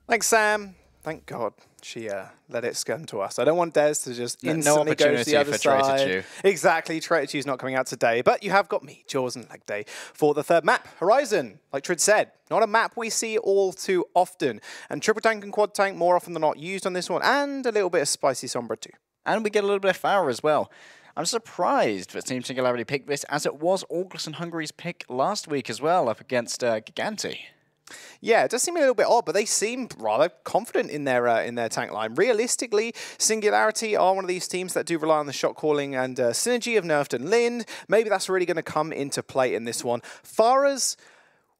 Thanks, Sam. Thank God she let it scum to us. I don't want Dez to just instantly go to the other side. Exactly, Traitorchu's not coming out today. But you have got me, Jaws and Legday, for the third map, Horizon. Like Tridd said, not a map we see all too often. And triple tank and quad tank more often than not used on this one, and a little bit of spicy Sombra too. And we get a little bit of Farah as well. I'm surprised that Team Singularity picked this, as it was Orgless and Hungary's pick last week as well, up against Gigante. Yeah, it does seem a little bit odd, but they seem rather confident in their tank line. Realistically, Singularity are one of these teams that do rely on the shot calling and synergy of Nerfed and Lind. Maybe that's really going to come into play in this one. Farah's,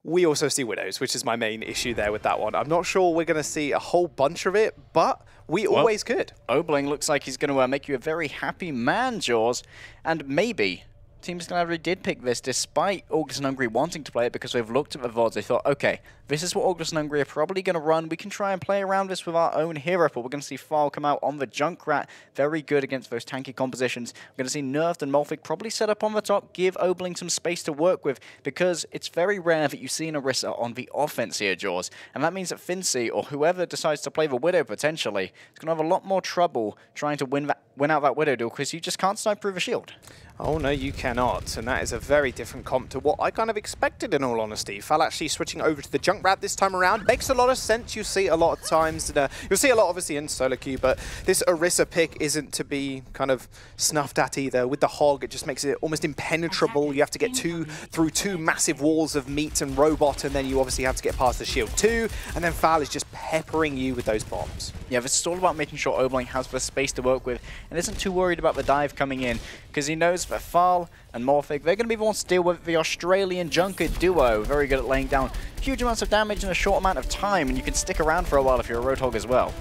we also see Widows, which is my main issue there with that one. I'm not sure we're going to see a whole bunch of it, but we always could. Obling looks like he's going to make you a very happy man, Jaws, and maybe Team Singularity did pick this despite Orgless and Hungary wanting to play it, because they've looked at the VODs. They thought, okay, this is what Orgless and Hungary are probably going to run. We can try and play around this with our own hero, but we're going to see File come out on the Junkrat. Very good against those tanky compositions. We're going to see Nerfed and Molfig probably set up on the top, give Obling some space to work with, because it's very rare that you see an Orisa on the offense here, Jaws. And that means that Fincy, or whoever decides to play the Widow potentially, is going to have a lot more trouble trying to win out that Widow duel, because you just can't snipe through the shield. Oh, no, you cannot. And that is a very different comp to what I kind of expected, in all honesty. Fal actually switching over to the Junkrat this time around makes a lot of sense. You see a lot of times. You'll see a lot, obviously, in solo queue, but this Orisa pick isn't to be kind of snuffed at either. With the Hog, it just makes it almost impenetrable. You have to get through two massive walls of meat and robot, and then you obviously have to get past the shield too. And then Fal is just peppering you with those bombs. Yeah, this is all about making sure Obling has the space to work with and isn't too worried about the dive coming in, because he knows that Fal and Morphic, they're going to be the ones to deal with the Australian Junker duo. Very good at laying down huge amounts of damage in a short amount of time, and you can stick around for a while if you're a Roadhog as well.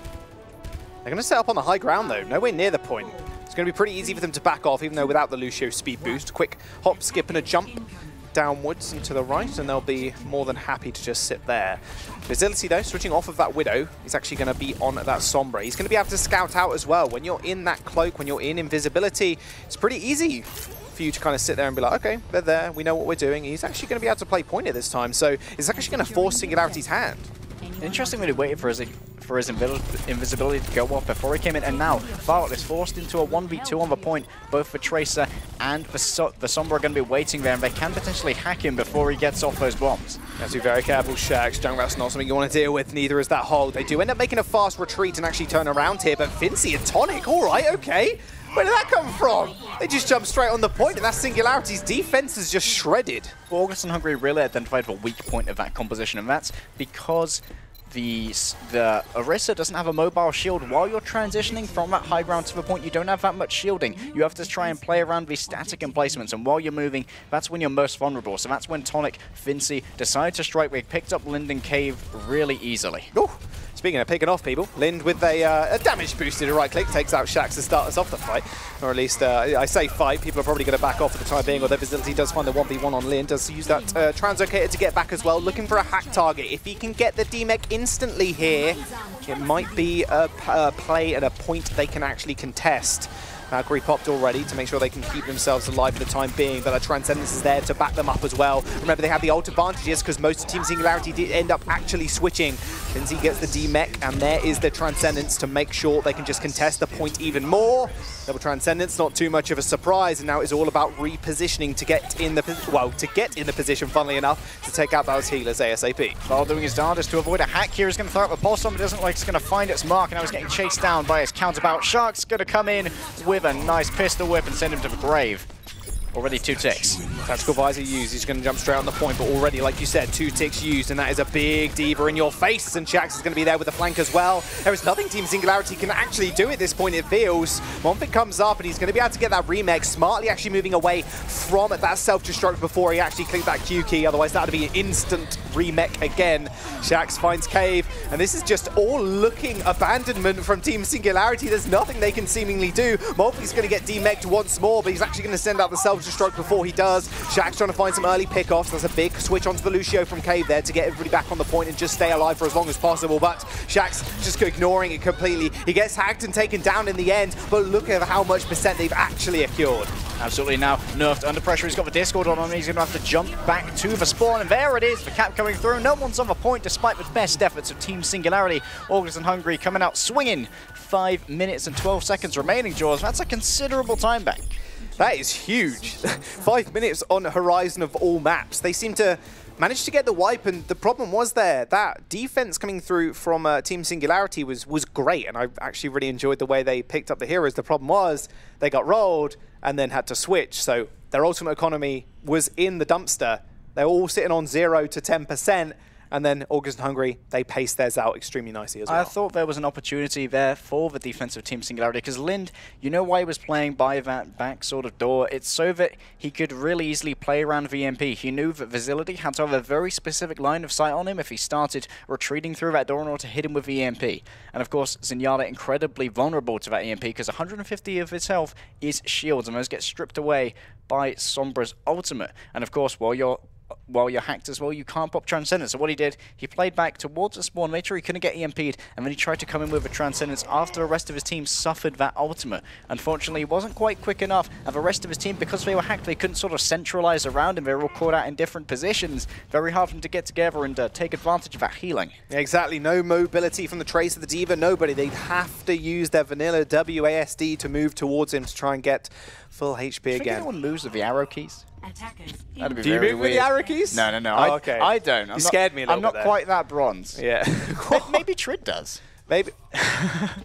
They're going to set up on the high ground though, nowhere near the point. It's going to be pretty easy for them to back off, even though without the Lucio speed boost. Quick hop, skip and a jump downwards and to the right, and they'll be more than happy to just sit there. Facility though, switching off of that Widow, he's actually going to be on that Sombra. He's going to be able to scout out as well. When you're in that cloak, when you're in invisibility, it's pretty easy for you to kind of sit there and be like, okay, they're there, we know what we're doing. He's actually going to be able to play pointer this time, so it's actually going to force Singularity's hand. Interestingly, he waited for his invisibility to go off before he came in, and now Farlet is forced into a 1v2 on the point. Both the Tracer and the Sombra are going to be waiting there, and they can potentially hack him before he gets off those bombs. You have to be very careful, Shax. Junkrat's not something you want to deal with, neither is that Hog. They do end up making a fast retreat and actually turn around here, but Fincy and Tonic, all right, okay. Where did that come from? They just jumped straight on the point, and that Singularity's defense is just shredded. Well, Orgless and Hungary really identified the weak point of that composition, and that's because the Orisa doesn't have a mobile shield. While you're transitioning from that high ground to the point, you don't have that much shielding. You have to try and play around these static emplacements, and while you're moving, that's when you're most vulnerable. So that's when Tonic, Fincy decide to strike. They picked up Linden Cave really easily. Ooh. Speaking of picking off people, Lind with a damage boosted right click takes out Shax to start us off the fight. Or at least, I say fight, people are probably going to back off for the time being, although Facility does find the 1v1 on Lind, does use that translocator to get back as well, looking for a hack target. If he can get the DMEC instantly here, it might be a play at a point they can actually contest. Valkyrie popped already to make sure they can keep themselves alive for the time being, but that Transcendence is there to back them up as well. Remember, they have the ult advantages because most of Team Singularity did end up actually switching. Finzy gets the D-Mech, and there is the Transcendence to make sure they can just contest the point even more. Double Transcendence, not too much of a surprise, and now it's all about repositioning to get in the position, funnily enough, to take out those healers ASAP. While doing his darndest to avoid a hack here, he's going to throw out the pulse bomb, but it doesn't look like it's going to find its mark, and now he's getting chased down by his counterbout. Shark's going to come in with a nice pistol whip and send him to the grave. Already 2 ticks. Tactical Visor used, he's going to jump straight on the point, but already, like you said, 2 ticks used, and that is a big diva in your face, and Shax is going to be there with the flank as well. There is nothing Team Singularity can actually do at this point, it feels. Monfig comes up, and he's going to be able to get that remake, smartly actually moving away from that self-destruct before he actually clicked that Q key, otherwise that would be an instant remake again. Shax finds Cave, and this is just all looking abandonment from Team Singularity. There's nothing they can seemingly do. Monfig's going to get demeked once more, but he's actually going to send out the self-destruct before he does. Shaxx trying to find some early pickoffs. There's a big switch onto the Lucio from Cave there to get everybody back on the point and just stay alive for as long as possible. But Shaxx just ignoring it completely. He gets hacked and taken down in the end, but look at how much percent they've actually accrued. Absolutely now nerfed under pressure. He's got the Discord on him. He's going to have to jump back to the spawn. And there it is, the cap coming through. No one's on the point despite the best efforts of Team Singularity. Orgless and Hungry coming out swinging. 5 minutes and 12 seconds remaining, Jaws. That's a considerable time back. That is huge. 5 minutes on Horizon of all maps. They seem to manage to get the wipe, and the problem was there. That defense coming through from Team Singularity was great, and I actually really enjoyed the way they picked up the heroes. The problem was they got rolled and then had to switch, so their ultimate economy was in the dumpster. They're all sitting on 0 to 10%. And then Orgless and Hungry, they paced theirs out extremely nicely as well. I thought there was an opportunity there for the defensive Team Singularity, because Lind, you know why he was playing by that back sort of door? It's so that he could really easily play around VMP. He knew that Facility had to have a very specific line of sight on him if he started retreating through that door in order to hit him with EMP. And of course, Zenyatta incredibly vulnerable to that EMP, because 150 of his health is shields, and those get stripped away by Sombra's ultimate. And of course, while you're hacked as well, you can't pop Transcendence. So what he did, he played back towards the spawn, made sure he couldn't get EMP'd, and then he tried to come in with a Transcendence after the rest of his team suffered that ultimate. Unfortunately, he wasn't quite quick enough, and the rest of his team, because they were hacked, they couldn't sort of centralize around him. They were all caught out in different positions. Very hard for them to get together and take advantage of that healing. Exactly. No mobility from the Trace of the Diva. Nobody. They'd have to use their vanilla WASD to move towards him to try and get full HP again. Do you think anyone moves with the arrow keys? That'd be Do you very move with weird. the arrow keys? No. Oh, okay. I don't. You scared me a little bit I'm not quite that bronze. Yeah. Maybe Tridd does. Maybe.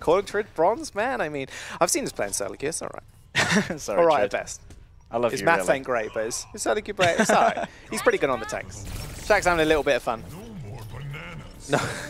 Calling Tridd bronze, man. I mean, I've seen us playing solo queue. It's all right. Sorry, all right Tridd. at best. I love His you, maths really. ain't great, but his solo queue play. It's all right. He's pretty good on the tanks. Shaxx having a little bit of fun.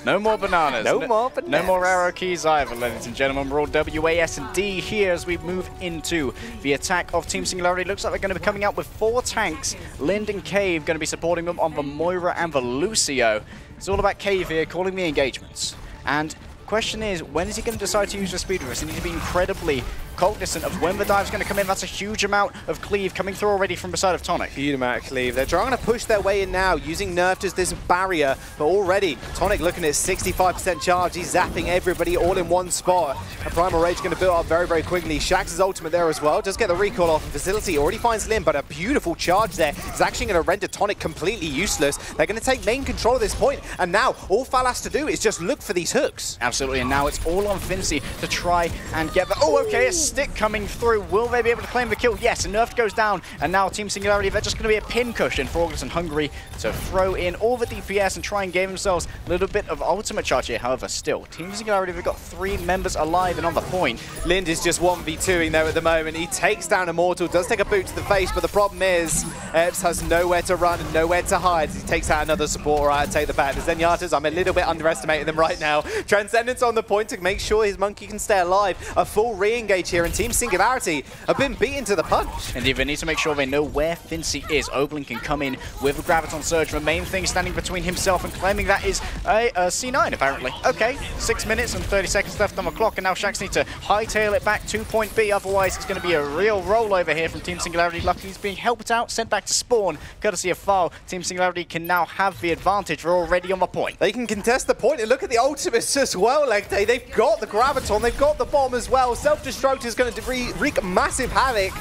No more bananas. No more bananas. No more arrow keys either, ladies and gentlemen. We're all WAS and D here as we move into the attack of Team Singularity. Looks like they're going to be coming out with 4 tanks. Lind and Cave going to be supporting them on the Moira and the Lucio. It's all about Cave here calling the engagements. And question is, when is he going to decide to use the speed with us? He needs to be incredibly cognizant of when the dive's going to come in. That's a huge amount of cleave coming through already from the side of Tonic. Huge amount of cleave. They're trying to push their way in now, using Nerfed as this barrier, but already Tonic looking at 65% charge. He's zapping everybody all in one spot. A Primal Rage going to build up very, very quickly. Shaxx's ultimate there as well. Does get the recall off. Facility already finds Lim, but a beautiful charge there. It's actually going to render Tonic completely useless. They're going to take main control at this point, and now all Fal has to do is just look for these hooks. Absolutely, and now it's all on Fincy to try and get the... Oh, okay, a stick coming through. Will they be able to claim the kill? Yes, and Nerfed goes down, and now Team Singularity, they're just going to be a pin cushion for Orgless and Hungry to throw in all the DPS and try and give themselves a little bit of ultimate charge here. However, still, Team Singularity, they've got 3 members alive and on the point. Lind is just 1v2ing there at the moment. He takes down Immortal, does take a boot to the face, but the problem is Epps has nowhere to run and nowhere to hide. He takes out another support. All right, take the back. The Zenyatas, I'm a little bit underestimating them right now. Transcendence on the point to make sure his monkey can stay alive. A full re-engage here, and Team Singularity have been beaten to the punch. Indeed, they need to make sure they know where Fincy is. Oblin can come in with a Graviton Surge. The main thing standing between himself and claiming that is a C9, apparently. Okay, 6 minutes and 30 seconds left on the clock, and now Shaxx needs to hightail it back to point B. Otherwise, it's going to be a real rollover here from Team Singularity. Luckily, he's being helped out, sent back to spawn, courtesy of Foul. Team Singularity can now have the advantage. They're already on the point. They can contest the point, and look at the ultimates as well, Legday. They've got the Graviton, they've got the bomb as well. Self-destruct is going to wreak massive havoc.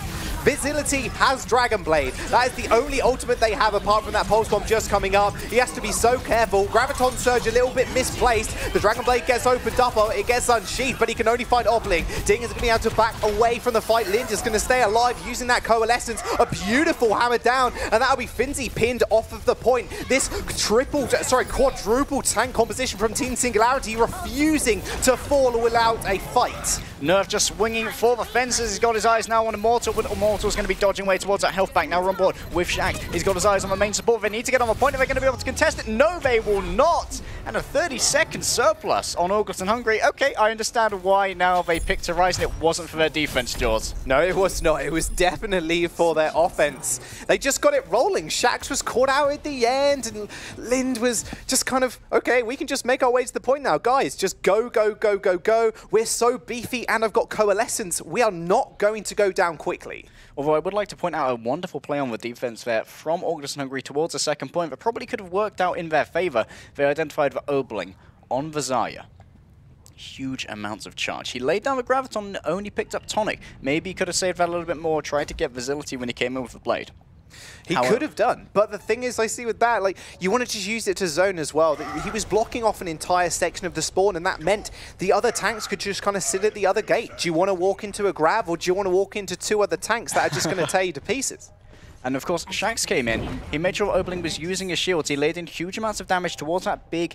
Facility has Dragon Blade. That is the only ultimate they have apart from that Pulse Bomb just coming up. He has to be so careful. Graviton Surge a little bit misplaced. The Dragon Blade gets opened up, it gets unsheathed, but he can only find Obling. Ding is going to be able to back away from the fight. Lind is going to stay alive using that Coalescence. A beautiful hammer down, and that'll be Finzy pinned off of the point. This quadruple tank composition from Team Singularity refusing to fall without a fight. Nerf just swinging for the fences. He's got his eyes now on Immortal, but Immortal's going to be dodging way towards that health back. Now we're on board with Shaxx. He's got his eyes on the main support. They need to get on the point. Are they going to be able to contest it? No, they will not. and a 30-second surplus on Orgless and Hungry. Okay, I understand why now they picked to Rise, and it wasn't for their defense, Jaws. No, it was not. It was definitely for their offense. They just got it rolling. Shax was caught out at the end, and Lind was just kind of, okay, we can just make our way to the point now. Guys, just go, go, go, go, go. We're so beefy, and I've got Coalescence. We are not going to go down quickly. Although I would like to point out a wonderful play on the defense there from Orgless and Hungry towards the second point that probably could have worked out in their favor. They identified the Obling on the Zarya. Huge amounts of charge. He laid down the Graviton and only picked up Tonic. Maybe he could have saved that a little bit more, tried to get Facility when he came in with the blade. He could have done, but the thing is, I see with that, like, you want to just use it to zone as well. He was blocking off an entire section of the spawn, and that meant the other tanks could just kind of sit at the other gate. Do you want to walk into a grab, or do you want to walk into two other tanks that are just going to tear you to pieces? And of course, Shax came in. He made sure Obling was using his shields. He laid in huge amounts of damage towards that big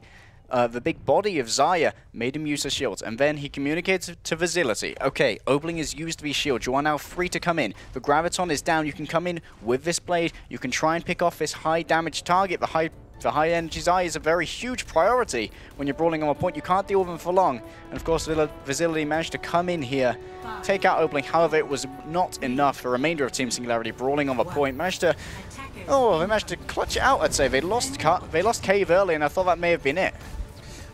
the big body of Zarya, made him use his shields, and then he communicated to Facility. Okay, Obling has used these shields, you are now free to come in. The Graviton is down, you can come in with this blade, you can try and pick off this high damage target. The high energy Zarya is a very huge priority when you're brawling on a point. You can't deal with them for long. And of course, Facility managed to come in here, take out Obling. However, it was not enough. The remainder of Team Singularity brawling on the point managed to, they managed to clutch it out, I'd say. They lost Cave early, and I thought that may have been it.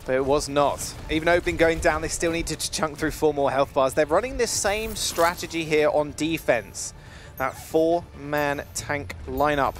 But it was not. Even Obling going down, they still needed to chunk through 4 more health bars. They're running this same strategy here on defense. That 4-man tank lineup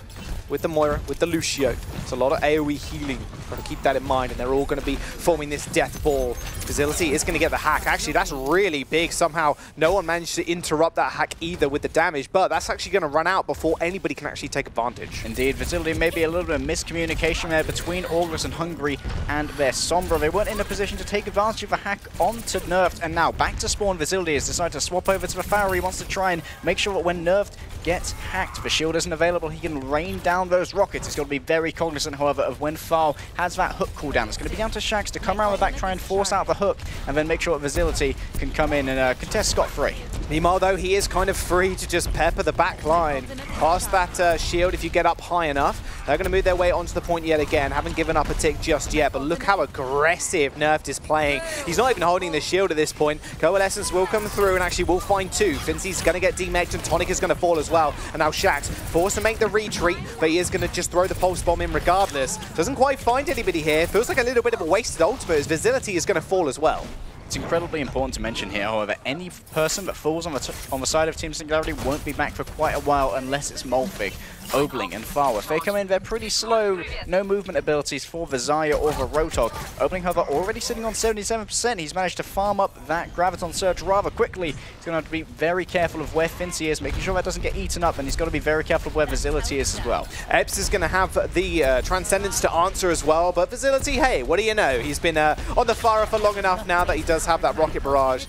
with the Moira, with the Lucio. It's a lot of AoE healing. Got to keep that in mind, and they're all going to be forming this death ball. Facility is going to get the hack. Actually, that's really big. Somehow, no one managed to interrupt that hack either with the damage, but that's actually going to run out before anybody can actually take advantage. Indeed, Facility may be a little bit of miscommunication there between Orgless and Hungry and their Sombra. They weren't in a position to take advantage of the hack onto Nerfed, and now back to spawn. Facility has decided to swap over to the Farah. He wants to try and make sure that when Nerfed gets hacked, the shield isn't available, he can rain down those rockets. He's got to be very cognizant, however, of when Foul has that hook cooldown. It's going to be down to Shax to come around the back, try and force out the hook, and then make sure that Facility can come in and contest scot-free. Meanwhile, though, he is kind of free to just pepper the back line. Past that shield, if you get up high enough, they're going to move their way onto the point yet again. Haven't given up a tick just yet, but look how aggressive Nerfed is playing. He's not even holding the shield at this point. Coalescence will come through and actually will find 2. Fincy's going to get demeked, and Tonic is going to fall as well. And now Shax forced to make the retreat, but he is going to just throw the pulse bomb in regardless. Doesn't quite find anybody here. Feels like a little bit of a wasted ultimate, as Facility is going to fall as well. It's incredibly important to mention here, however, any person that falls on the side of Team Singularity won't be back for quite a while unless it's Molfig, Obling, and Farwa. If they come in, they're pretty slow. No movement abilities for the Zarya or the Rotok. Obling, however, already sitting on 77%. He's managed to farm up that Graviton Surge rather quickly. He's going to have to be very careful of where Fincy is, making sure that doesn't get eaten up, and he's got to be very careful of where Facility is as well. Eps is going to have the Transcendence to answer as well, but Facility, hey, what do you know? He's been on the Farah for long enough now that he does have that Rocket Barrage.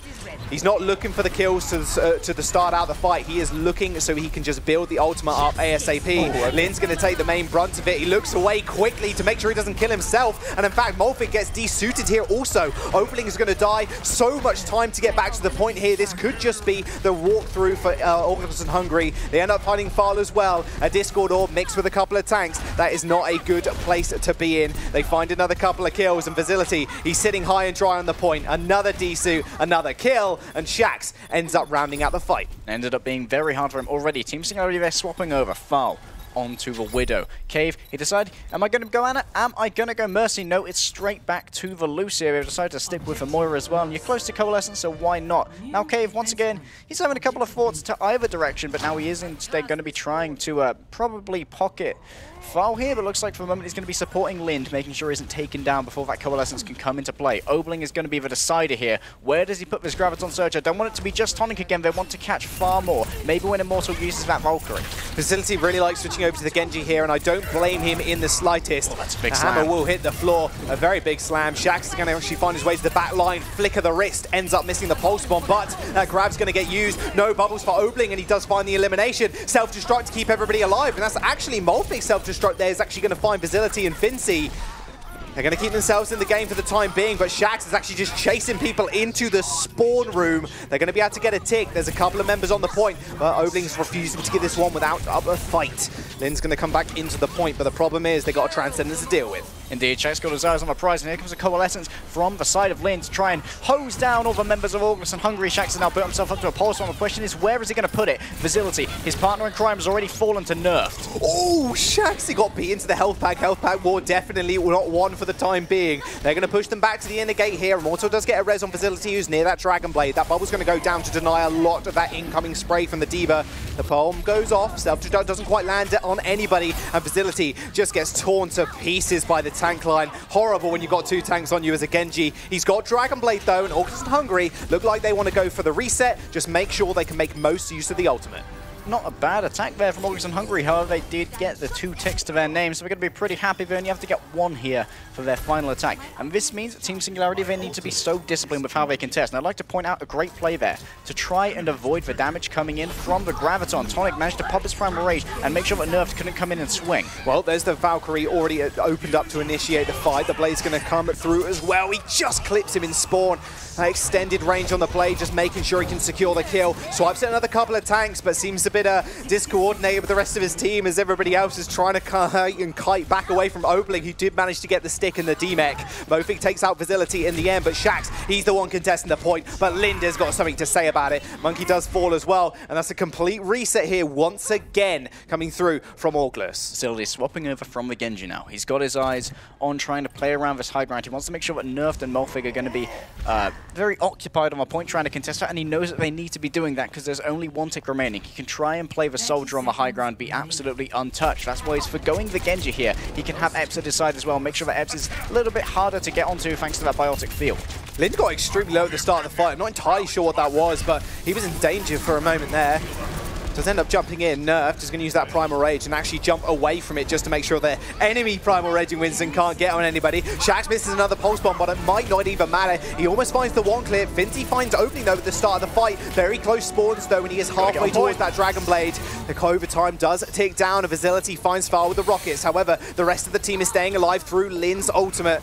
He's not looking for the kills to the start out the fight. He is looking so he can just build the ultimate up ASAP. Lin's going to take the main brunt of it. He looks away quickly to make sure he doesn't kill himself. And in fact, Molfig gets desuited here also. Obling is going to die. So much time to get back to the point here. This could just be the walkthrough for Orgless and Hungry. They end up finding Fal as well. A Discord orb mixed with a couple of tanks. That is not a good place to be in. They find another couple of kills, and Facility, he's sitting high and dry on the point. Another desuit, another kill, and Shax ends up rounding out the fight. Ended up being very hard for him already. Team Singularity, they're swapping over. Fal onto the Widow. Cave, he decided, am I going to go Anna? Am I going to go Mercy? No, it's straight back to the Lucio. They've decided to stick with the Moira as well, and you're close to Coalescence, so why not? Now Cave, once again, he's having a couple of thoughts to either direction, but now he is instead going to be trying to probably pocket Fal here, but looks like for the moment he's going to be supporting Lind, making sure he isn't taken down before that Coalescence can come into play. Obling is going to be the decider here. Where does he put this Graviton Surge? I don't want it to be just Tonic again. They want to catch far more. Maybe when Immortal uses that Valkyrie. Facility really likes switching over to the Genji here, and I don't blame him in the slightest. Oh, that's a big the slam. hammer will hit the floor. A very big slam. Shax is going to actually find his way to the back line. Flicker the wrist. Ends up missing the pulse bomb, but that grab's going to get used. No bubbles for Obling, and he does find the elimination. Self-destruct to keep everybody alive, and that's actually Molfig's self-destruct there is actually going to find Facility and Fincy. They're going to keep themselves in the game for the time being, but Shax is actually just chasing people into the spawn room. They're going to be able to get a tick. There's a couple of members on the point, but Obling's refusing to give this one without a fight. Lin's going to come back into the point, but the problem is they got a Transcendence to deal with. Indeed, Shax's got his eyes on the prize, and here comes a coalescence from the side of Lynn to try and hose down all the members of Orgless and Hungry. Shax has now built himself up to a pulse one. The question is, where is he going to put it? Facility, his partner in crime has already fallen to nerfed. Oh, Shax, he got beat into the health pack. Health pack war definitely not one for the time being. They're going to push them back to the inner gate here. Immortal does get a res on Facility, who's near that Dragon Blade. That bubble's going to go down to deny a lot of that incoming spray from the D.Va. The bomb goes off. Self-destruct doesn't quite land on anybody, and Facility just gets torn to pieces by the tank line. Horrible when you've got two tanks on you as a Genji. He's got Dragon Blade though, and Orgless and Hungry look like they want to go for the reset. Just make sure they can make most use of the ultimate. Not a bad attack there from Orgless and Hungry, however they did get the 2 ticks to their name, so we're going to be pretty happy. They only have to get 1 here for their final attack. And this means that Team Singularity, they need to be so disciplined with how they contest. And I'd like to point out a great play there to try and avoid the damage coming in from the Graviton. Tonic managed to pop his Primal Rage and make sure that Nerfed couldn't come in and swing. Well, there's the Valkyrie already opened up to initiate the fight. The Blade's going to come through as well. He just clips him in spawn. Extended range on the Blade, just making sure he can secure the kill. Swipes at another couple of tanks, but seems a bit discoordinated with the rest of his team as everybody else is trying to kite back away from Obling, who did manage to get the stick in the D-Mech. Mofig takes out Facility in the end, but Shax, he's the one contesting the point, but Linda's got something to say about it. Monkey does fall as well, and that's a complete reset here once again coming through from Orgless. Facility swapping over from the Genji now. He's got his eyes on trying to play around this high ground. He wants to make sure that Nerfed and Mofig are going to be very occupied on the point trying to contest that, and he knows that they need to be doing that because there's only 1 tick remaining. He can try and play the soldier on the high ground, be absolutely untouched. That's why he's forgoing the Genji here. He can have Eps at his side as well, make sure that Eps is a little bit harder to get onto thanks to that biotic field. Lynn got extremely low at the start of the fight. I'm not entirely sure what that was, but he was in danger for a moment there. Does end up jumping in. Nerfed is going to use that Primal Rage and actually jump away from it just to make sure their enemy Primal Raging Winston can't get on anybody. Shax misses another Pulse Bomb, but it might not even matter. He almost finds the 1 clip. Finty finds opening though at the start of the fight. Very close spawns though when he is halfway towards that Dragon Blade. The overtime does tick down. A Facility finds fire with the rockets. However, the rest of the team is staying alive through Lynn's ultimate.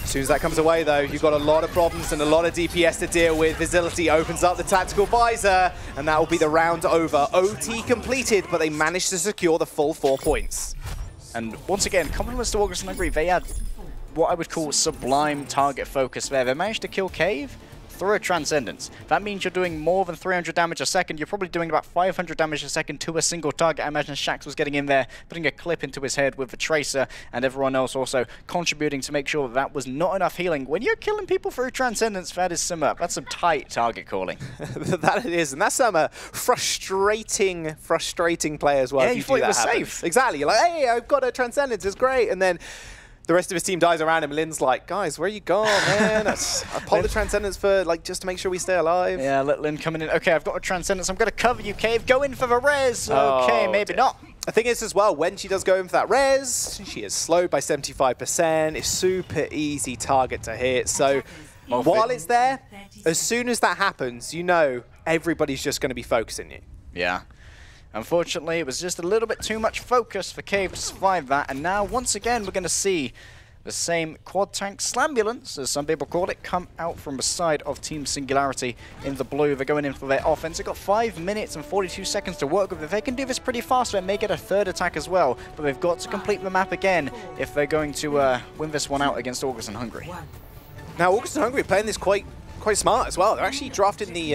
As soon as that comes away though, you've got a lot of problems and a lot of DPS to deal with. Facility opens up the tactical visor, and that will be the round over. OT completed, but they managed to secure the full 4 points. And once again, compliments to Orgless and Hungry. They had what I would call sublime target focus there. They managed to kill Cave through a Transcendence. That means you're doing more than 300 damage a second. You're probably doing about 500 damage a second to a single target. I imagine Shax was getting in there, putting a clip into his head with the Tracer, and everyone else also contributing to make sure that, that was not enough healing. When you're killing people through Transcendence, that's some tight target calling. That it is, and that's some frustrating play as well. Yeah, if you thought it was safe. Exactly. You're like, hey, I've got a Transcendence, it's great, and then the rest of his team dies around him. Lynn's like, guys, where you gone, man? I popped the Transcendence for, just to make sure we stay alive. Yeah, let Lynn coming in. Okay, I've got a Transcendence. I'm going to cover you, Cave. Go in for the res. Okay, maybe not. The thing is as well, when she does go in for that res, she is slowed by 75%. It's super easy target to hit. So while it's there, as soon as that happens, you know everybody's just going to be focusing you. Yeah. Unfortunately, it was just a little bit too much focus for Cave to survive that, and now, once again, we're going to see the same quad tank slambulance, as some people call it, come out from the side of Team Singularity in the blue. They're going in for their offense. They've got 5 minutes and 42 seconds to work with. If they can do this pretty fast, they may get a 3rd attack as well, but they've got to complete the map again if they're going to win this one out against Orgless and Hungry. Now, Orgless and Hungry are playing this quite smart as well. They're actually drafting the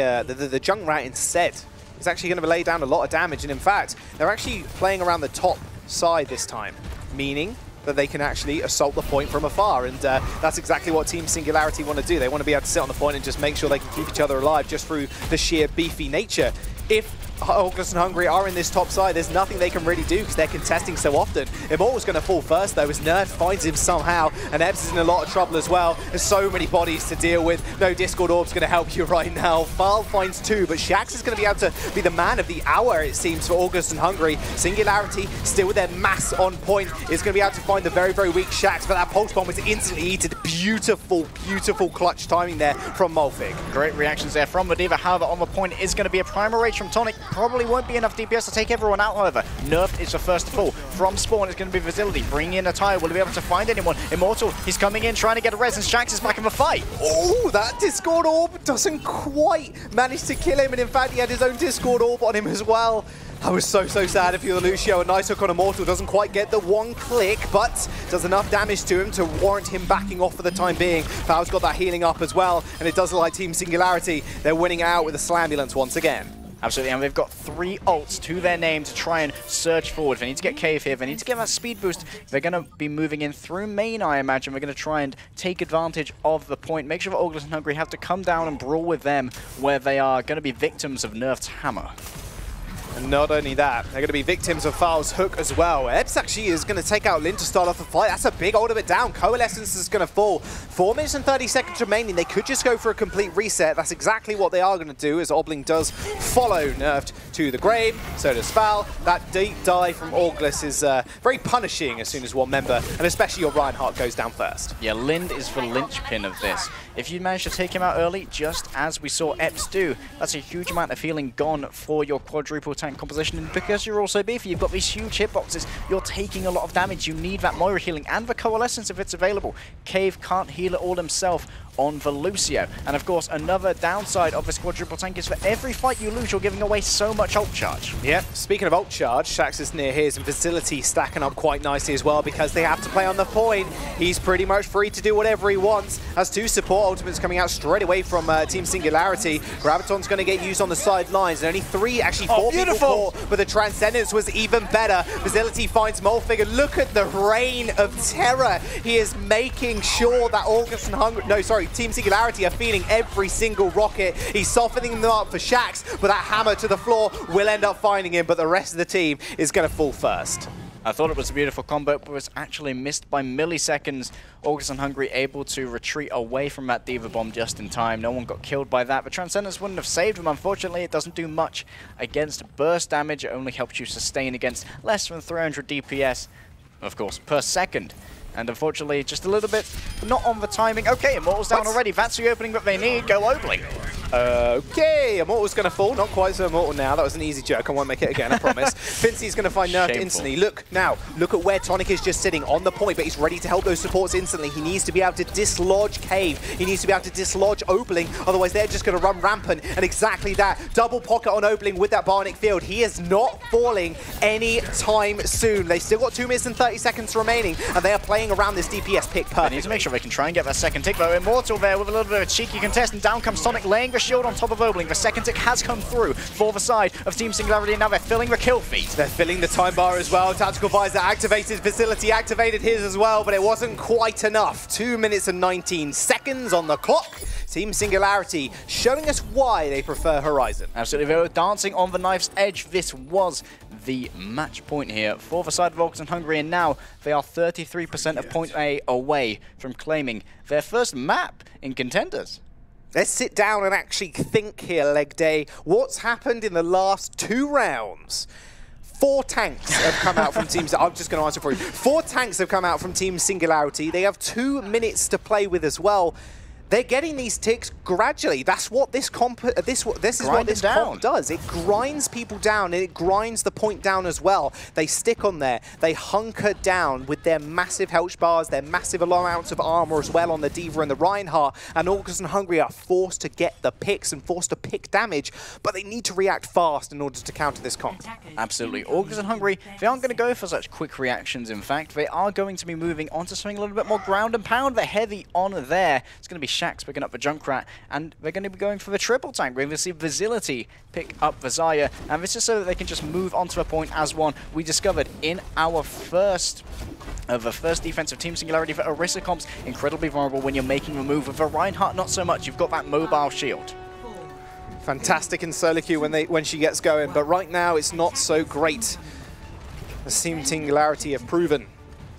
Junkrat instead. It's actually going to lay down a lot of damage, and in fact, they're actually playing around the top side this time, meaning that they can actually assault the point from afar, and that's exactly what Team Singularity want to do. They want to be able to sit on the point and just make sure they can keep each other alive just through the sheer beefy nature. If Orgless and Hungry are in this top side, there's nothing they can really do because they're contesting so often. Immortal's going to fall first though, as Nerf finds him somehow, and Ebbs is in a lot of trouble as well. There's so many bodies to deal with. No Discord Orb's going to help you right now. Val finds 2, but Shax is going to be able to be the man of the hour, it seems, for Orgless and Hungry. Singularity, still with their mass on point, is going to be able to find the very, very weak Shax, but that Pulse Bomb was instantly eaten. Beautiful, beautiful clutch timing there from Molfig. Great reactions there from the D.Va. However, on the point is going to be a Primal Rage from Tonic. Probably won't be enough DPS to take everyone out, however. Nerfed is the first to fall. From spawn, it's going to be Facility. Bringing in a tire. Will he be able to find anyone? Immortal, he's coming in, trying to get a res, and Shax is back in the fight. Oh, that Discord Orb doesn't quite manage to kill him, and in fact, he had his own Discord Orb on him as well. I was so sad if you're Lucio. A nice hook on Immortal doesn't quite get the one click, but does enough damage to him to warrant him backing off for the time being. Val's got that healing up as well, and it does look like Team Singularity. They're winning out with a Slambulance once again. Absolutely, and they've got 3 ults to their name to try and surge forward. If they need to get Cave here, if they need to get that speed boost, they're going to be moving in through main, I imagine. They're going to try and take advantage of the point, make sure that Orgless and Hungry have to come down and brawl with them, where they are going to be victims of Nerfed's hammer. And not only that, they're going to be victims of Val's hook as well. Ebbs actually is going to take out Lin to start off the fight. That's a big ultimate down. Coalescence is going to fall. 4 minutes and 30 seconds remaining. They could just go for a complete reset. That's exactly what they are going to do, as Obling does follow Nerfed to the grave. So does Val. That deep dive from Orgless is very punishing as soon as one member, and especially your Reinhardt, goes down first. Yeah, Lind is the linchpin of this. If you manage to take him out early, just as we saw Epps do, that's a huge amount of healing gone for your quadruple tank composition. And because you're also beefy, you've got these huge hitboxes, you're taking a lot of damage. You need that Moira healing and the Coalescence if it's available. Cave can't heal it all himself on the Lucio. And of course, another downside of this quadruple tank is for every fight you lose, you're giving away so much ult charge. Yep, speaking of ult charge, Shax is near his, and Facility stacking up quite nicely as well because they have to play on the point. He's pretty much free to do whatever he wants. Has 2 support ultimates coming out straight away from Team Singularity. Graviton's going to get used on the sidelines, and only 3, actually 4 people caught, but the Transcendence was even better. Facility finds Molefigure. Look at the reign of terror. He is making sure that August and Hungry, no, sorry, Team Singularity are feeling every single rocket. He's softening them up for Shax, but that hammer to the floor will end up finding him, but the rest of the team is going to fall first. I thought it was a beautiful combo, but was actually missed by milliseconds. August and Hungry able to retreat away from that Diva Bomb just in time. No one got killed by that. The Transcendence wouldn't have saved him, unfortunately. It doesn't do much against burst damage. It only helps you sustain against less than 300 DPS, of course, per second. And unfortunately, just a little bit not on the timing. Okay, Immortal's down already. That's the opening that they need. Go Obling. Okay, Immortal's going to fall. Not quite so Immortal now. That was an easy joke. I won't make it again, I promise. Fincy's going to find Nerfed instantly. Look now. Look at where Tonic is just sitting on the point, but he's ready to help those supports instantly. He needs to be able to dislodge Cave. He needs to be able to dislodge Obling. Otherwise, they're just going to run rampant. And exactly that. Double pocket on Obling with that Bionic Field. He is not falling any time soon. They still got 2 minutes and 30 seconds remaining, and they are playing around this DPS pick perfectly. They need to make sure they can try and get that second tick, though. Immortal there with a little bit of a cheeky contest, and down comes Tonic, laying the shield on top of Obling. The second tick has come through for the side of Team Singularity, and now they're filling the kill feed. They're filling the time bar as well. Tactical Visor activated, Facility activated his as well, but it wasn't quite enough. 2 minutes and 19 seconds on the clock. Team Singularity showing us why they prefer Horizon. Absolutely, they were dancing on the knife's edge. This was the match point here for the side of August and Hungary, and now they are 33% of point A away from claiming their first map in Contenders. Let's sit down and actually think here, Legday. What's happened in the last 2 rounds? 4 tanks have come out from Team... I'm just going to answer for you. 4 tanks have come out from Team Singularity. They have 2 minutes to play with as well. They're getting these ticks gradually. That's what this comp does. It grinds people down, and it grinds the point down as well. They stick on there. They hunker down with their massive health bars, their massive amounts of armor as well on the Diva and the Reinhardt. And August and Hungry are forced to get the picks and forced to pick damage, but they need to react fast in order to counter this comp. Absolutely. August and Hungry, they aren't going to go for such quick reactions, in fact. They are going to be moving on to something a little bit more ground and pound. They're heavy on there. It's going to be Shax picking up the Junkrat, and they're going to be going for the triple tank. We're going to see Facility pick up the Zarya, and this is so that they can just move onto a point as one. We discovered in our first defensive Team Singularity that Orisa comp's incredibly vulnerable when you're making a move. With a Reinhardt, not so much. You've got that mobile shield. Fantastic in solo queue when she gets going, but right now it's not so great. The Team Singularity have proven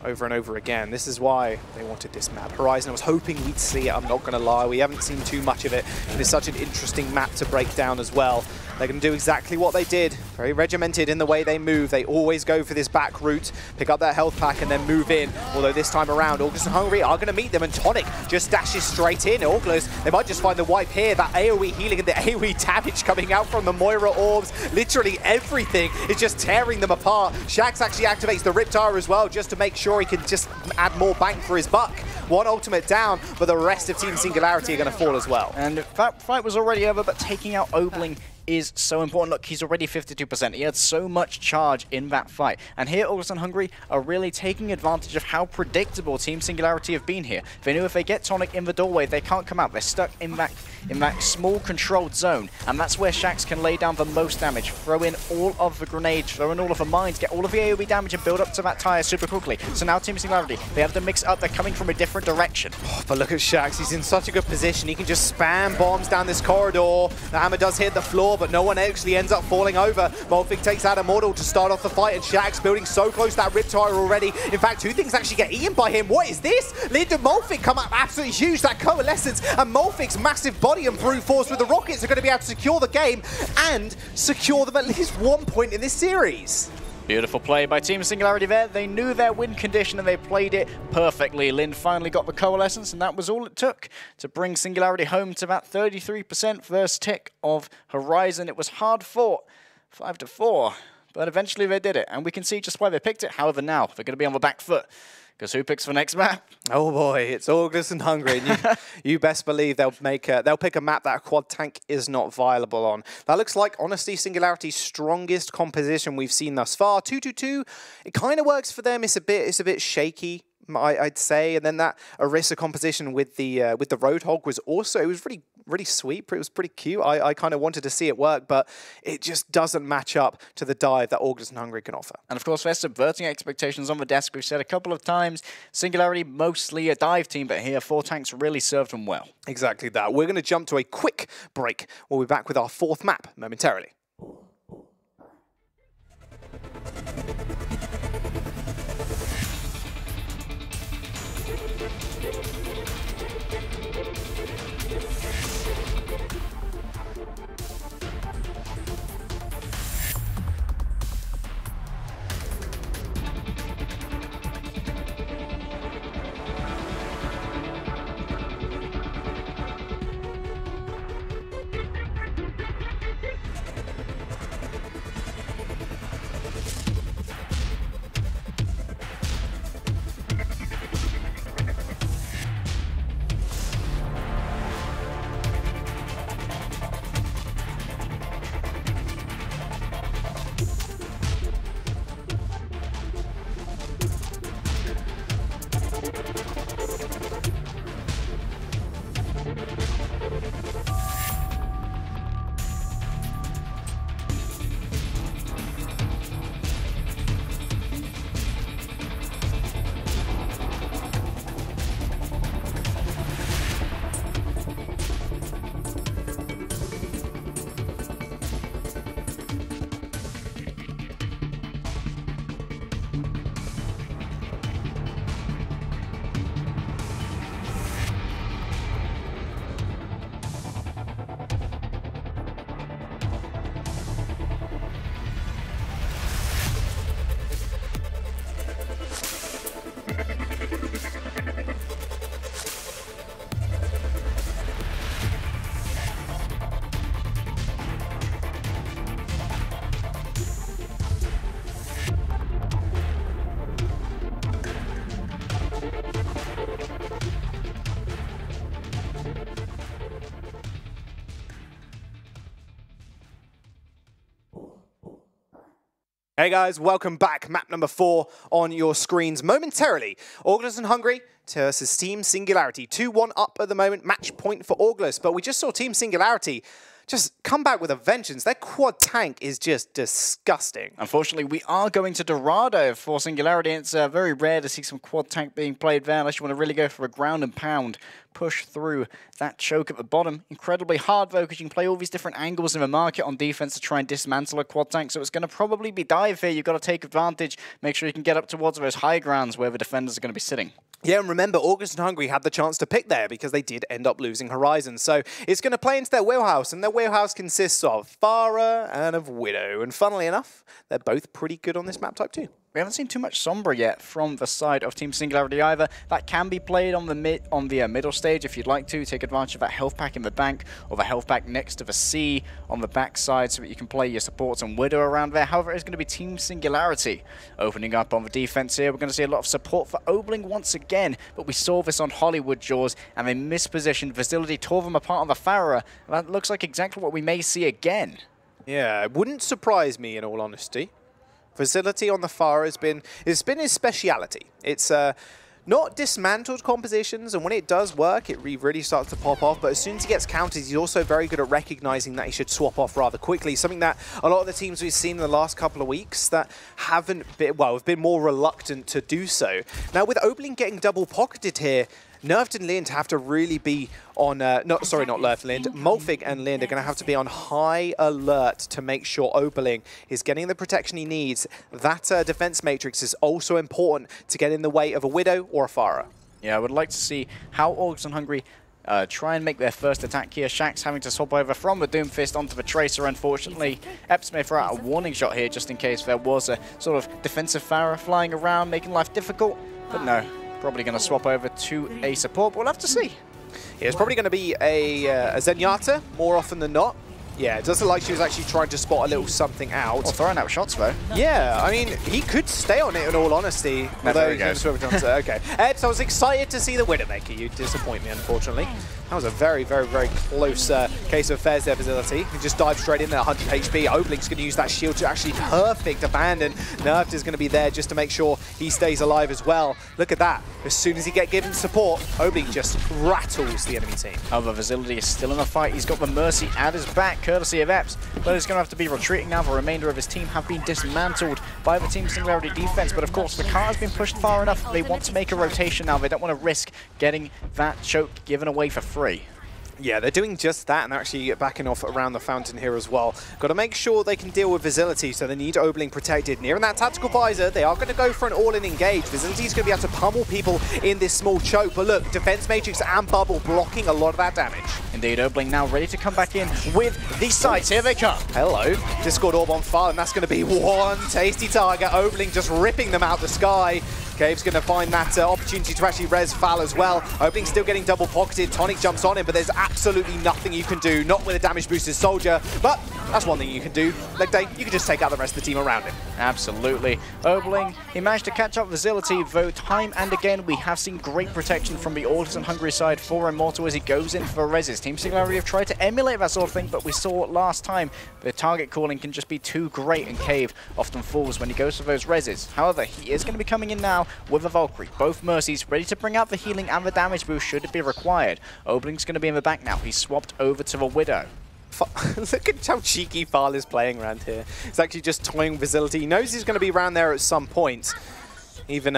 over and over again. This is why they wanted this map. Horizon, I was hoping we'd see it, I'm not going to lie. We haven't seen too much of it. It is such an interesting map to break down as well. They're going to do exactly what they did. Very regimented in the way they move. They always go for this back route, pick up that health pack, and then move in. Although this time around, August and Hungry are going to meet them, and Tonic just dashes straight in. Orgless, they might just find the wipe here. That AoE healing and the AoE damage coming out from the Moira orbs. Literally everything is just tearing them apart. Shax actually activates the Riptire as well, just to make sure he can just add more bang for his buck. 1 ultimate down, but the rest of Team Singularity are going to fall as well. And that fight was already over, but taking out Obling is so important. Look, he's already 52%. He had so much charge in that fight. And here, Orgless and Hungry are really taking advantage of how predictable Team Singularity have been here. They knew if they get Tonic in the doorway, they can't come out. They're stuck in that small controlled zone. And that's where Shaxx can lay down the most damage, throw in all of the grenades, throw in all of the mines, get all of the AoE damage and build up to that tire super quickly. So now Team Singularity, they have to mix it up. They're coming from a different direction. Oh, but look at Shaxx. He's in such a good position. He can just spam bombs down this corridor. The hammer does hit the floor, but no one actually ends up falling over. Molfig takes out Immortal to start off the fight, and Shaxx building so close to that Riptire already. In fact, two things actually get eaten by him. What is this? Lind and Molfig come up absolutely huge. That coalescence and Molfig's massive body and brute force with the rockets are going to be able to secure the game and secure them at least 1 point in this series. Beautiful play by Team Singularity there. They knew their win condition and they played it perfectly. Lind finally got the coalescence, and that was all it took to bring Singularity home to that 33% first tick of Horizon. It was hard fought, 5-4, but eventually they did it, and we can see just why they picked it. However, now they're going to be on the back foot. Because who picks the next map? Oh boy, it's Orgless and Hungry. And you best believe they'll pick a map that a quad tank is not viable on. That looks like, honestly, Singularity's strongest composition we've seen thus far. 2-2-2. It kind of works for them. It's a bit shaky, I'd say. And then that Orisa composition with the Roadhog was also, it was really sweet. It was pretty cute. I kind of wanted to see it work, but it just doesn't match up to the dive that Orgless and Hungry can offer. And of course, they're subverting expectations on the desk. We've said a couple of times, Singularity mostly a dive team, but here 4 tanks really served them well. Exactly that. We're going to jump to a quick break. We'll be back with our 4th map momentarily. Hey guys, welcome back. Map number 4 on your screens momentarily. Orgless and Hungry versus Team Singularity. 2-1 up at the moment, match point for Orgless. But we just saw Team Singularity just come back with a vengeance. Their quad tank is just disgusting. Unfortunately, we are going to Dorado for Singularity. It's very rare to see some quad tank being played there unless you want to really go for a ground and pound push through that choke at the bottom. Incredibly hard though, because you can play all these different angles in the market on defense to try and dismantle a quad tank. So it's going to probably be dive here. You've got to take advantage, make sure you can get up towards those high grounds where the defenders are going to be sitting. Yeah, and remember, Orgless and Hungry had the chance to pick there because they did end up losing Horizon. So it's going to play into their wheelhouse, and their wheelhouse consists of Pharah and of Widow. And funnily enough, they're both pretty good on this map type too. We haven't seen too much Sombra yet from the side of Team Singularity either. That can be played on the middle stage if you'd like to. Take advantage of that health pack in the bank or the health pack next to the C on the back side so that you can play your supports and Widow around there. However, it's going to be Team Singularity opening up on the defense here. We're going to see a lot of support for Obling once again, but we saw this on Hollywood Jaws and they mispositioned. Facility tore them apart on the Pharah. That looks like exactly what we may see again. Yeah, it wouldn't surprise me in all honesty. Facility on the far has been his speciality. It's not dismantled compositions, and when it does work, it really starts to pop off. But as soon as he gets counters, he's also very good at recognizing that he should swap off rather quickly. Something that a lot of the teams we've seen in the last couple of weeks that haven't been, well, have been more reluctant to do so. Now, with Oblin getting double pocketed here, Nerfed and Lind have to really be on, not Nerfed, Lind. Molfig and Lind are going to have to be on high alert to make sure Oberling is getting the protection he needs. That defense matrix is also important to get in the way of a Widow or a Pharah. Yeah, I would like to see how Orgless and Hungry try and make their first attack here. Shax having to swap over from the Doomfist onto the Tracer, unfortunately. Eps may throw out a warning shot here just in case there was a sort of defensive Pharah flying around, making life difficult, but no. Probably going to swap over to a support, but we'll have to see. Yeah, it's probably going to be a Zenyatta more often than not. Yeah, it does look like she was actually trying to spot a little something out. Or throwing out shots, though. Yeah, I mean, he could stay on it in all honesty. No, there he goes. Okay. Ed, so I was excited to see the Widowmaker. You disappoint me, unfortunately. That was a very, very, very close case of affairs there, Facility. He just dives straight in there, 100 HP. Obling's going to use that shield to actually perfect abandon. Nerfed is going to be there just to make sure he stays alive as well. Look at that. As soon as he gets given support, Obling just rattles the enemy team. However, Facility is still in the fight. He's got the Mercy at his back, courtesy of Eps, but he's going to have to be retreating now. The remainder of his team have been dismantled by the team's Singularity defense, but of course the car has been pushed far enough. They want to make a rotation now. They don't want to risk getting that choke given away for free. Yeah, they're doing just that and actually backing off around the fountain here as well. Got to make sure they can deal with Facility, so they need Obling protected. Near in that tactical visor, they are going to go for an all-in engage. Facility's going to be able to pummel people in this small choke, but look, Defense Matrix and Bubble blocking a lot of that damage. Indeed, Obling now ready to come back in with the sights. Here they come. Hello. Discord Orb on fire, and that's going to be one tasty target. Obling just ripping them out the sky. Cave's going to find that opportunity to actually res Fal as well. Obling's still getting double pocketed. Tonic jumps on him, but there's absolutely nothing you can do. Not with a damage boosted soldier, but that's one thing you can do. Legday, you can just take out the rest of the team around him. Absolutely. Obling, he managed to catch up with Facility, though time and again we have seen great protection from the Orgless and Hungry side for Immortal as he goes in for reses. Team Singularity have tried to emulate that sort of thing, but we saw last time the target calling can just be too great, and Cave often falls when he goes for those reses. However, he is going to be coming in now with a Valkyrie. Both Mercies ready to bring out the healing and the damage boost should it be required. Obling's going to be in the back now. He's swapped over to the Widow. Look at how cheeky Fal is playing around here. He's actually just toying Facility. He knows he's going to be around there at some point. Even